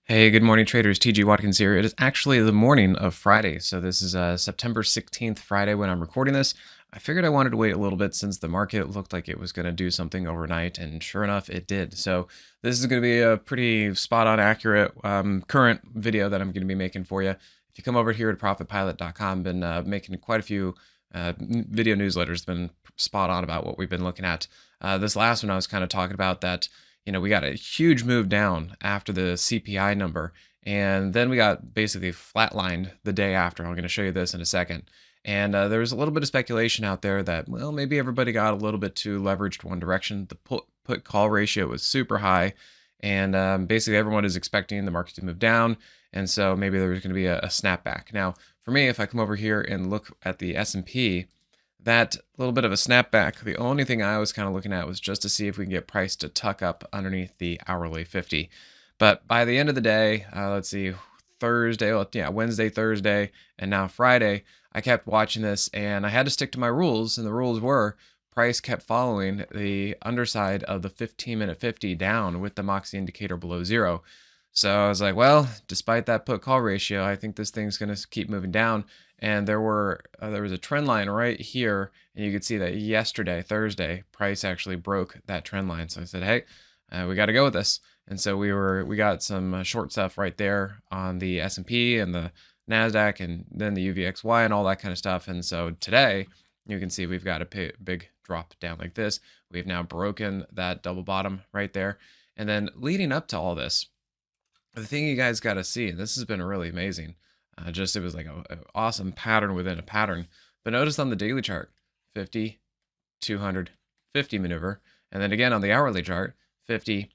Hey, good morning, traders. TG Watkins here. It is actually the morning of Friday, so this is September 16th, Friday, when I'm recording this. I figured I wanted to wait a little bit since the market looked like it was going to do something overnight, and sure enough, it did. So this is going to be a pretty spot-on accurate current video that I'm going to be making for you. If you come over here to profitpilot.com, been making quite a few video newsletters, been spot on about what we've been looking at. This last one I was kind of talking about that we got a huge move down after the CPI number, and then we got basically flatlined the day after. I'm going to show you this in a second. And there was a little bit of speculation out there that, well, maybe everybody got a little bit too leveraged one direction. The put call ratio was super high, and basically everyone is expecting the market to move down, and so maybe there was going to be a snapback. Now, for me, if I come over here and look at the S&P, that little bit of a snapback, the only thing I was kind of looking at was just to see if we can get price to tuck up underneath the hourly 50. But by the end of the day, let's see, Wednesday, Thursday, and now Friday, I kept watching this and I had to stick to my rules. And the rules were price kept following the underside of the 15-minute 50 down with the Moxie indicator below zero. So I was like, well, despite that put call ratio, I think this thing's going to keep moving down. And there was a trend line right here, and you could see that yesterday, Thursday, price actually broke that trend line. So I said, hey, we got to go with this. And so we got some short stuff right there on the S&P and the NASDAQ, and then the UVXY and all that kind of stuff. And so today, you can see we've got a big drop down like this. We've now broken that double bottom right there. And then leading up to all this, the thing you guys got to see, and this has been really amazing, it was like an awesome pattern within a pattern. But notice on the daily chart, 50, 200, 50 maneuver. And then again on the hourly chart, 50,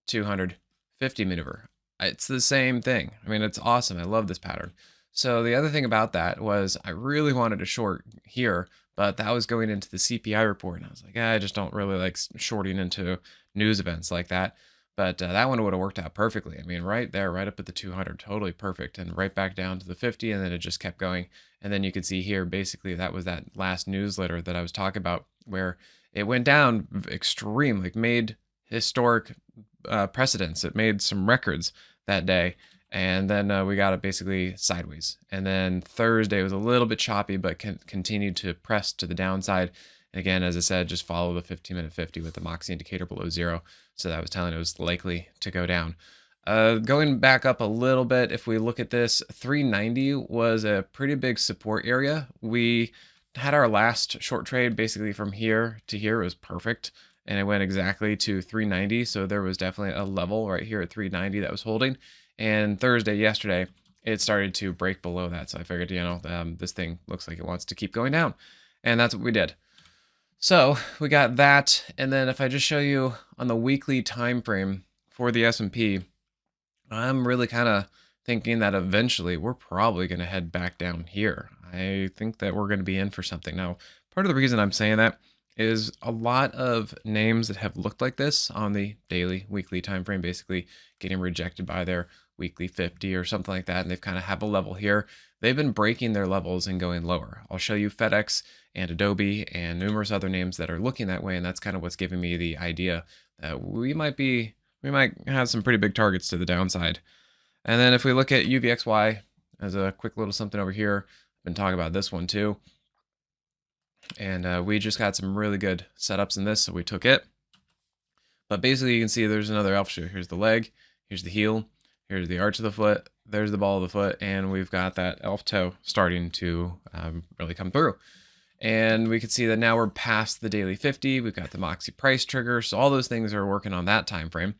200, 50 maneuver. It's the same thing. I mean, it's awesome. I love this pattern. So the other thing about that was I really wanted to short here, but that was going into the CPI report. And I was like, I just don't really like shorting into news events like that. But that one would have worked out perfectly. I mean, right there, right up at the 200, totally perfect. And right back down to the 50, and then it just kept going. And then you could see here, basically, that was that last newsletter that I was talking about, where it went down extreme, like made historic precedents. It made some records that day. And then we got it basically sideways. And then Thursday was a little bit choppy, but continued to press to the downside. And again, as I said, just follow the 15-minute 50 with the Moxie indicator below zero. So that was telling it was likely to go down. Going back up a little bit, if we look at this, 390 was a pretty big support area. We had our last short trade basically from here to here. It was perfect. And it went exactly to 390. So there was definitely a level right here at 390 that was holding. And yesterday, it started to break below that. So I figured, this thing looks like it wants to keep going down. And that's what we did. So we got that, and then if I just show you on the weekly time frame for the S&P, I'm really kind of thinking that eventually we're probably going to head back down here. I think that we're going to be in for something. Now, part of the reason I'm saying that is a lot of names that have looked like this on the daily, weekly time frame, basically getting rejected by their weekly 50 or something like that, and they've kind of have a level here. They've been breaking their levels and going lower. I'll show you FedEx and Adobe and numerous other names that are looking that way, and that's kind of what's giving me the idea that we might have some pretty big targets to the downside. And then if we look at UVXY as a quick little something over here, I've been talking about this one too. And we just got some really good setups in this, so we took it. But basically, you can see there's another alpha shoe. Here's the leg, here's the heel, here's the arch of the foot, there's the ball of the foot, and we've got that elf toe starting to really come through. And we can see that now we're past the daily 50. We've got the Moxie price trigger, so all those things are working on that time frame.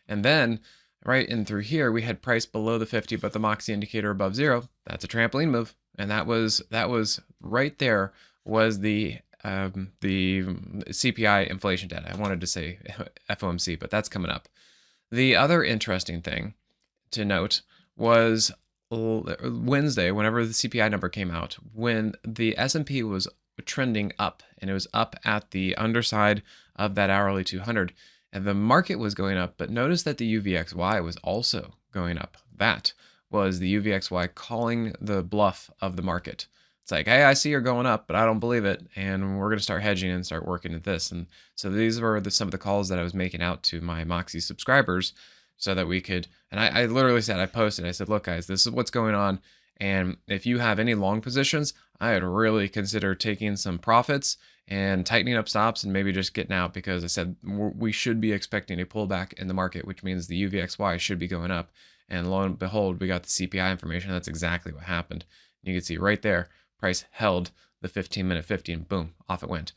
And then right in through here, we had price below the 50, but the Moxie indicator above zero. That's a trampoline move, and that was right there. Was the CPI inflation data. I wanted to say FOMC, but that's coming up. The other interesting thing to note was Wednesday, whenever the CPI number came out, when the S&P was trending up, and it was up at the underside of that hourly 200, and the market was going up, but notice that the UVXY was also going up. That was the UVXY calling the bluff of the market. It's like, hey, I see you're going up, but I don't believe it, and we're going to start hedging and start working at this. And so these were some of the calls that I was making out to my Moxie subscribers so that we could, and I literally said, I posted, I said, look guys, this is what's going on. And if you have any long positions, I would really consider taking some profits and tightening up stops and maybe just getting out, because I said we should be expecting a pullback in the market, which means the UVXY should be going up. And lo and behold, we got the CPI information. That's exactly what happened. You can see right there, price held the 15-minute 50 and boom, off it went.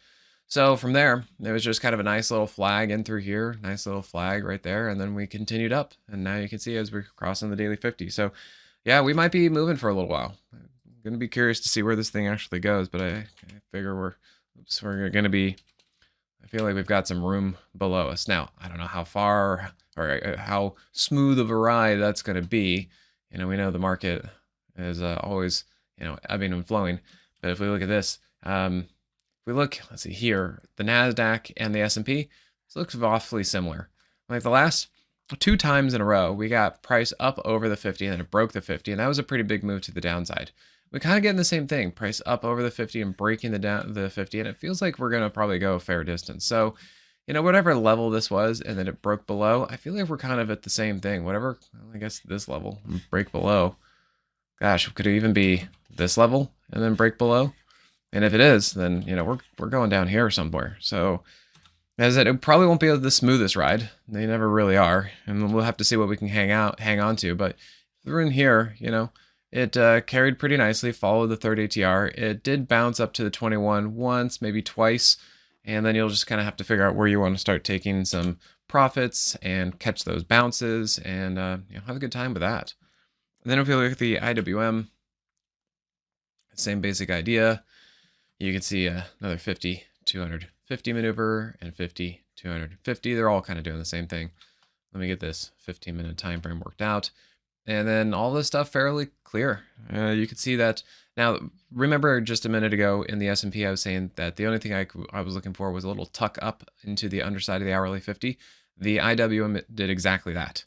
So from there, it was just kind of a nice little flag in through here, nice little flag right there, and then we continued up. And now you can see as we're crossing the daily 50. So yeah, we might be moving for a little while. I'm going to be curious to see where this thing actually goes, but I figure we're going to be, I feel like we've got some room below us. Now, I don't know how far or how smooth of a ride that's going to be. You know, we know the market is always, you know, ebbing and flowing. But if we look at this, if we look, let's see here, the NASDAQ and the S&P, this looks awfully similar. Like the last 2 times in a row, we got price up over the 50 and then it broke the 50, and that was a pretty big move to the downside. We kind of getting the same thing, price up over the 50 and breaking the 50, and it feels like we're going to probably go a fair distance. So, you know, whatever level this was and then it broke below, I feel like we're kind of at the same thing. Whatever, I guess this level, break below. Gosh, could it even be this level and then break below? And if it is, then, you know, we're going down here somewhere. So, as it probably won't be the smoothest ride. They never really are. And we'll have to see what we can hang on to. But through in here, you know, it carried pretty nicely, followed the 30 ATR. It did bounce up to the 21 once, maybe twice. And then you'll just kind of have to figure out where you want to start taking some profits and catch those bounces and you know, have a good time with that. And then if you look at the IWM, same basic idea. You can see another 50, 250 maneuver and 50, 250. They're all kind of doing the same thing. Let me get this 15-minute time frame worked out. And then all this stuff fairly clear. You can see that. Now, remember just a minute ago in the S&P, I was saying that the only thing I was looking for was a little tuck up into the underside of the hourly 50. The IWM did exactly that.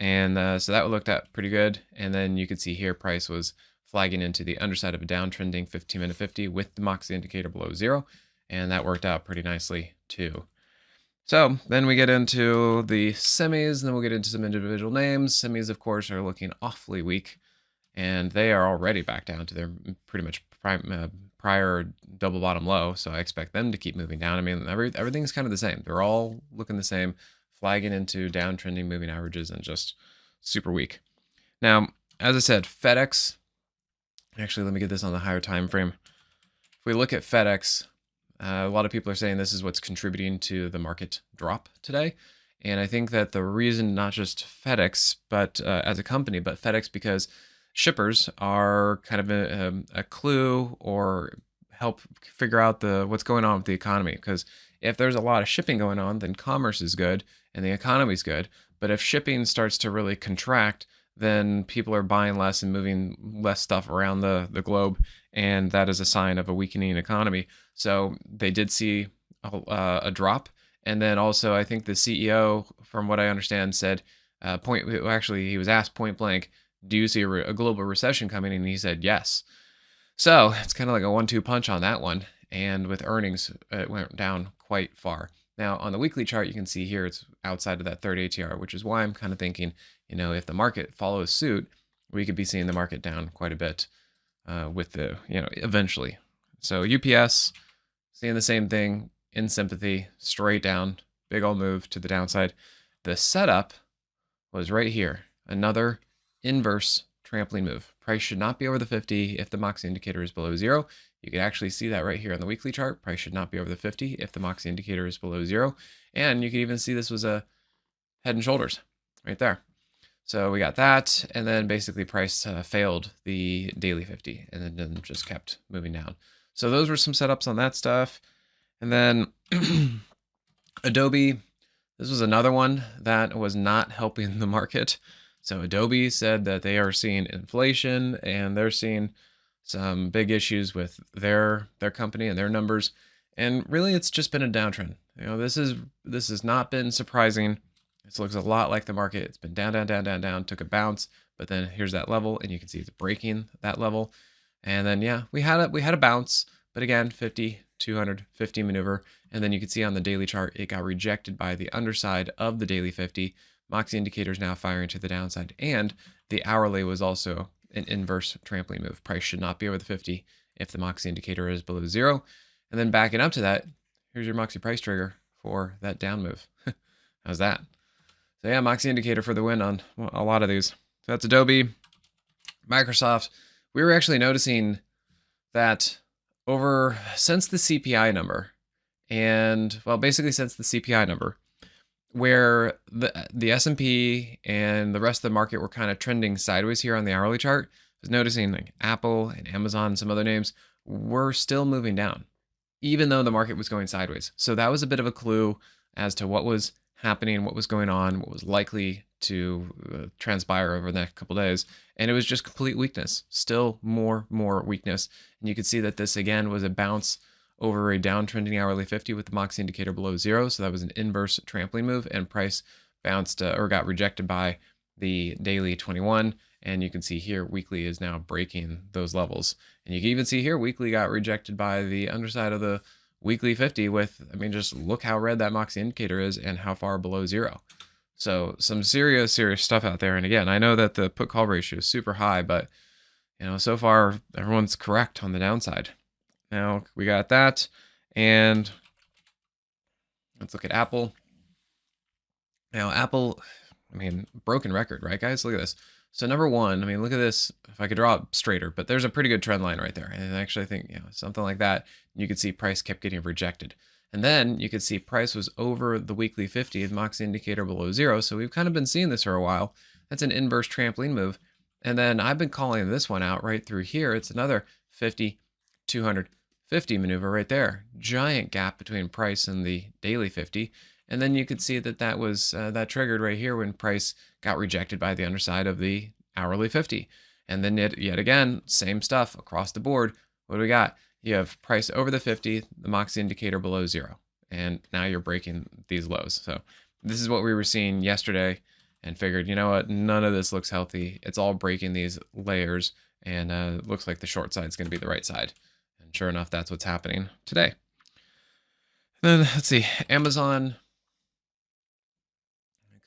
And so that looked at pretty good. And then you can see here price was flagging into the underside of a downtrending 15-minute 50 with the Moxie indicator below 0. And that worked out pretty nicely too. So then we get into the semis, and then we'll get into some individual names. Semis, of course, are looking awfully weak, and they are already back down to their pretty much prior double bottom low. So I expect them to keep moving down. I mean, everything's kind of the same. They're all looking the same, flagging into downtrending moving averages and just super weak. Now, as I said, FedEx, actually, let me get this on the higher time frame. If we look at FedEx, a lot of people are saying this is what's contributing to the market drop today. And I think that the reason, not just FedEx, but as a company, but FedEx, because shippers are kind of a clue or help figure out what's going on with the economy. Because if there's a lot of shipping going on, then commerce is good and the economy is good. But if shipping starts to really contract, then people are buying less and moving less stuff around the globe. And that is a sign of a weakening economy. So they did see a drop. And then also, I think the CEO, from what I understand, said, actually, he was asked point blank, do you see a global recession coming? And he said, yes. So it's kind of like a 1-2 punch on that one. And with earnings, it went down quite far. Now, on the weekly chart, you can see here it's outside of that 30 ATR, which is why I'm kind of thinking, you know, if the market follows suit, we could be seeing the market down quite a bit with the, you know, eventually. So UPS, seeing the same thing, in sympathy, straight down, big old move to the downside. The setup was right here, another inverse trampoline move. Price should not be over the 50 if the Moxie indicator is below 0. You can actually see that right here on the weekly chart. Price should not be over the 50 if the Moxie indicator is below 0. And you can even see this was a head and shoulders right there. So we got that, and then basically price failed the daily 50 and then just kept moving down. So those were some setups on that stuff. And then Adobe, this was another one that was not helping the market. So Adobe said that they are seeing inflation and they're seeing some big issues with their company and their numbers. And really, it's just been a downtrend. You know, this has not been surprising. This looks a lot like the market. It's been down, down, down, down, down, took a bounce, but then here's that level, and you can see it's breaking that level. And then, yeah, we had a bounce, but again, 50, 250 maneuver. And then you can see on the daily chart, it got rejected by the underside of the daily 50. Moxie indicator is now firing to the downside, and the hourly was also an inverse trampoline move. Price should not be over the 50 if the Moxie indicator is below 0. And then backing up to that, here's your Moxie price trigger for that down move. How's that? So yeah, Moxie indicator for the win on a lot of these. So that's Adobe, Microsoft. We were actually noticing that since the CPI number, and well, basically since the CPI number, where the S&P and the rest of the market were kind of trending sideways here on the hourly chart, I was noticing like Apple and Amazon and some other names were still moving down, even though the market was going sideways. So that was a bit of a clue as to what was happening, what was going on, what was likely to transpire over the next couple days. And it was just complete weakness, still more weakness. And you could see that this again was a bounce over a downtrending hourly 50 with the Moxie indicator below 0. So that was an inverse trampoline move, and price bounced or got rejected by the daily 21. And you can see here weekly is now breaking those levels. And you can even see here weekly got rejected by the underside of the weekly 50 with, I mean, just look how red that Moxie indicator is and how far below 0. So some serious stuff out there. And again, I know that the put call ratio is super high, but so far everyone's correct on the downside. Now we got that, and let's look at Apple. Now Apple, I mean, broken record, right guys? Look at this. So number one, I mean, look at this. If I could draw it straighter, but there's a pretty good trend line right there. And I actually think, something like that, you could see price kept getting rejected. And then you could see price was over the weekly 50, the Moxie indicator below 0. So we've kind of been seeing this for a while. That's an inverse trampoline move. And then I've been calling this one out right through here. It's another 50, 200, 50 maneuver right there. Giant gap between price and the daily 50. And then you could see that that was that triggered right here when price got rejected by the underside of the hourly 50. And then yet again, same stuff across the board. What do we got? You have price over the 50, the Moxie indicator below 0. And now you're breaking these lows. So this is what we were seeing yesterday, and figured, you know what, none of this looks healthy. It's all breaking these layers, and it looks like the short side is going to be the right side. And sure enough, that's what's happening today. And then let's see, Amazon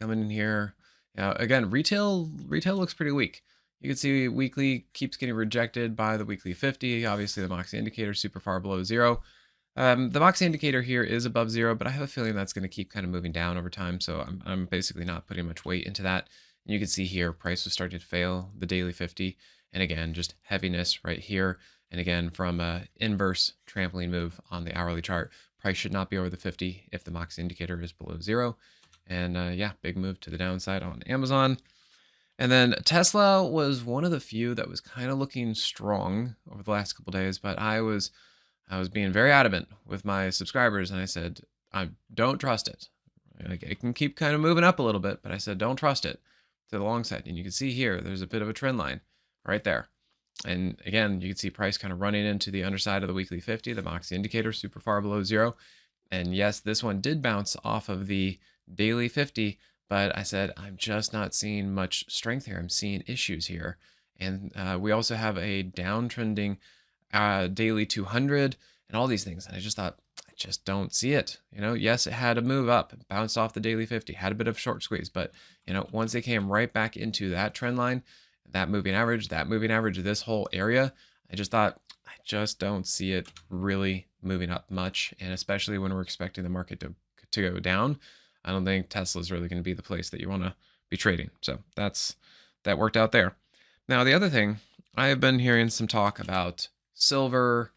coming in here. Again, retail looks pretty weak. You can see weekly keeps getting rejected by the weekly 50. Obviously, the Moxie indicator is super far below 0. The Moxie indicator here is above 0, but I have a feeling that's going to keep kind of moving down over time. So I'm basically not putting much weight into that. And you can see here, price was starting to fail the daily 50. And again, just heaviness right here. And again, from a inverse trampoline move on the hourly chart, price should not be over the 50 if the Moxie indicator is below 0. And yeah, big move to the downside on Amazon. And then Tesla was one of the few that was kind of looking strong over the last couple days, but I was being very adamant with my subscribers, and I said, I don't trust it. Like, it can keep kind of moving up a little bit, but I said, don't trust it to the long side. And you can see here, there's a bit of a trend line right there. And again, you can see price kind of running into the underside of the weekly 50, the Moxie indicator super far below 0. And yes, this one did bounce off of the daily 50, but I said, I'm just not seeing much strength here. I'm seeing issues here. And we also have a downtrending daily 200 and all these things. And I just thought, I just don't see it. Yes, it had a move up, bounced off the daily 50, had a bit of short squeeze, but once they came right back into that trend line, that moving average, this whole area, I just thought, I just don't see it really moving up much. And especially when we're expecting the market to go down, I don't think Tesla's really going to be the place that you want to be trading. So that worked out there. Now, the other thing, I have been hearing some talk about silver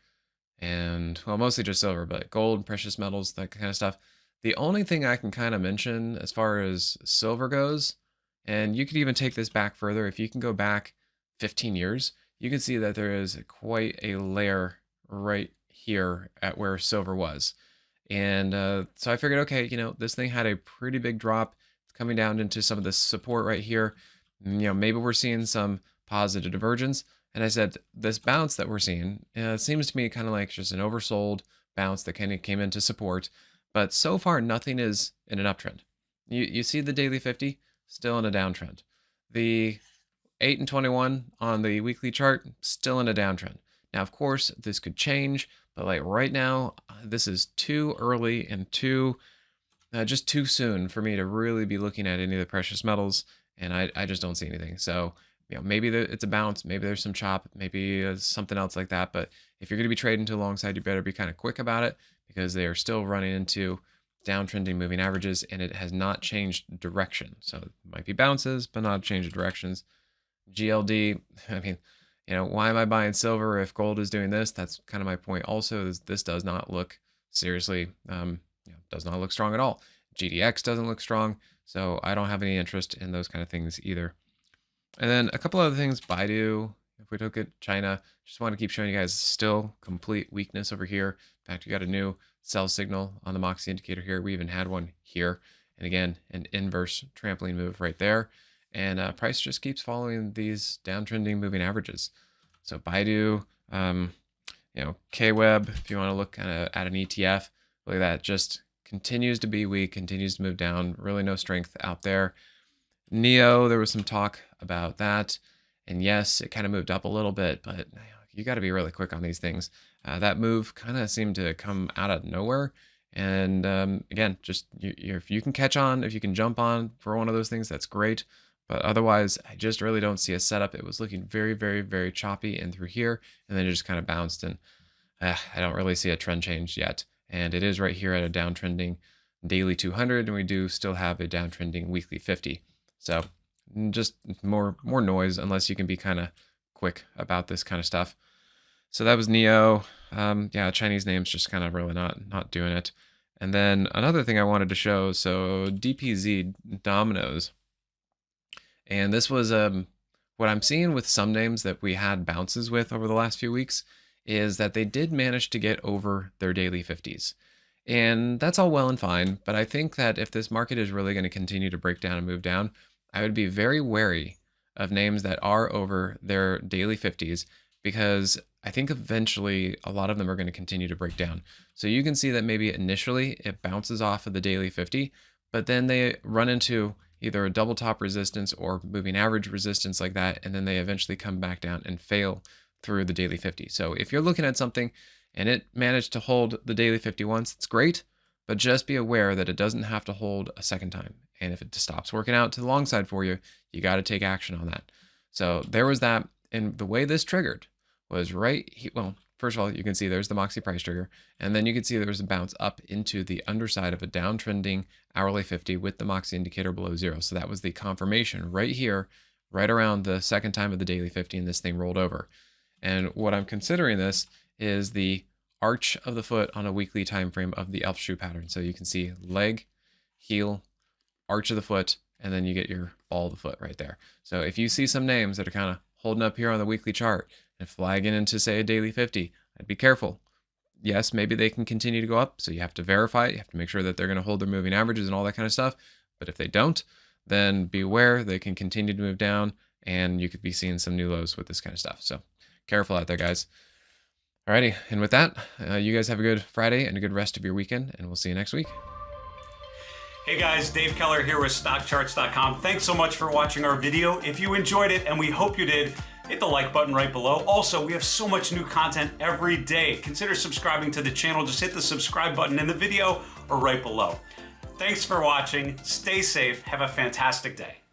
and, well, mostly just silver, but gold, precious metals, that kind of stuff. The only thing I can kind of mention as far as silver goes, and you could even take this back further, if you can go back 15 years, you can see that there is quite a layer right here at where silver was. And so I figured, okay, this thing had a pretty big drop. It's coming down into some of the support right here. Maybe we're seeing some positive divergence. And I said, this bounce that we're seeing seems to me kind of like just an oversold bounce that kind of came into support. But so far, nothing is in an uptrend. You see the daily 50 still in a downtrend. The 8 and 21 on the weekly chart still in a downtrend. Now, of course, this could change, but like right now, this is too early and too just too soon for me to really be looking at any of the precious metals, and I just don't see anything. So, maybe it's a bounce, maybe there's some chop, maybe something else like that. But if you're going to be trading to alongside, you better be kind of quick about it because they are still running into downtrending moving averages, and it has not changed direction. So it might be bounces, but not a change of directions. GLD, I mean, why am I buying silver if gold is doing this? That's kind of my point. Also, is this does not look seriously, does not look strong at all. GDX doesn't look strong, so I don't have any interest in those kind of things either. And then a couple other things, Baidu, if we look at China, just want to keep showing you guys still complete weakness over here. In fact, we got a new sell signal on the Moxie indicator here. We even had one here. And again, an inverse trampoline move right there. And price just keeps following these downtrending moving averages. So Baidu, KWEB, if you want to look at an ETF, look at that, just continues to be weak, continues to move down, really no strength out there. Neo, there was some talk about that. And yes, it kind of moved up a little bit, but you got to be really quick on these things. That move kind of seemed to come out of nowhere. And again, just if you can catch on, if you can jump on for one of those things, that's great. But otherwise, I just really don't see a setup. It was looking very, very, very choppy in through here, and then it just kind of bounced. And I don't really see a trend change yet. And it is right here at a downtrending daily 200, and we do still have a downtrending weekly 50. So just more noise unless you can be kind of quick about this kind of stuff. So that was Neo. Chinese names just kind of really not doing it. And then another thing I wanted to show, so DPZ, Domino's. And this was what I'm seeing with some names that we had bounces with over the last few weeks is that they did manage to get over their daily 50s. And that's all well and fine, but I think that if this market is really going to continue to break down and move down, I would be very wary of names that are over their daily 50s because I think eventually a lot of them are going to continue to break down. So you can see that maybe initially it bounces off of the daily 50, but then they run into either a double top resistance or moving average resistance like that, and then they eventually come back down and fail through the daily 50. So if you're looking at something and it managed to hold the daily 50 once, it's great, but just be aware that it doesn't have to hold a second time. And if it stops working out to the long side for you, you got to take action on that. So there was that. And the way this triggered was first of all, you can see there's the Moxie price trigger. And then you can see there was a bounce up into the underside of a downtrending hourly 50 with the Moxie indicator below zero. So that was the confirmation right here, right around the second time of the daily 50, and this thing rolled over. And what I'm considering this is the arch of the foot on a weekly time frame of the elf shoe pattern. So you can see leg, heel, arch of the foot, and then you get your ball of the foot right there. So if you see some names that are kind of holding up here on the weekly chart and flagging into, say, a daily 50, I'd be careful. Yes, maybe they can continue to go up, so you have to verify it. You have to make sure that they're going to hold their moving averages and all that kind of stuff. But if they don't, then beware, they can continue to move down, and you could be seeing some new lows with this kind of stuff. So careful out there, guys. Alrighty, and with that, you guys have a good Friday and a good rest of your weekend, and we'll see you next week. Hey guys, Dave Keller here with StockCharts.com. Thanks so much for watching our video. If you enjoyed it, and we hope you did, hit the like button right below. Also, we have so much new content every day. Consider subscribing to the channel. Just hit the subscribe button in the video or right below. Thanks for watching. Stay safe. Have a fantastic day.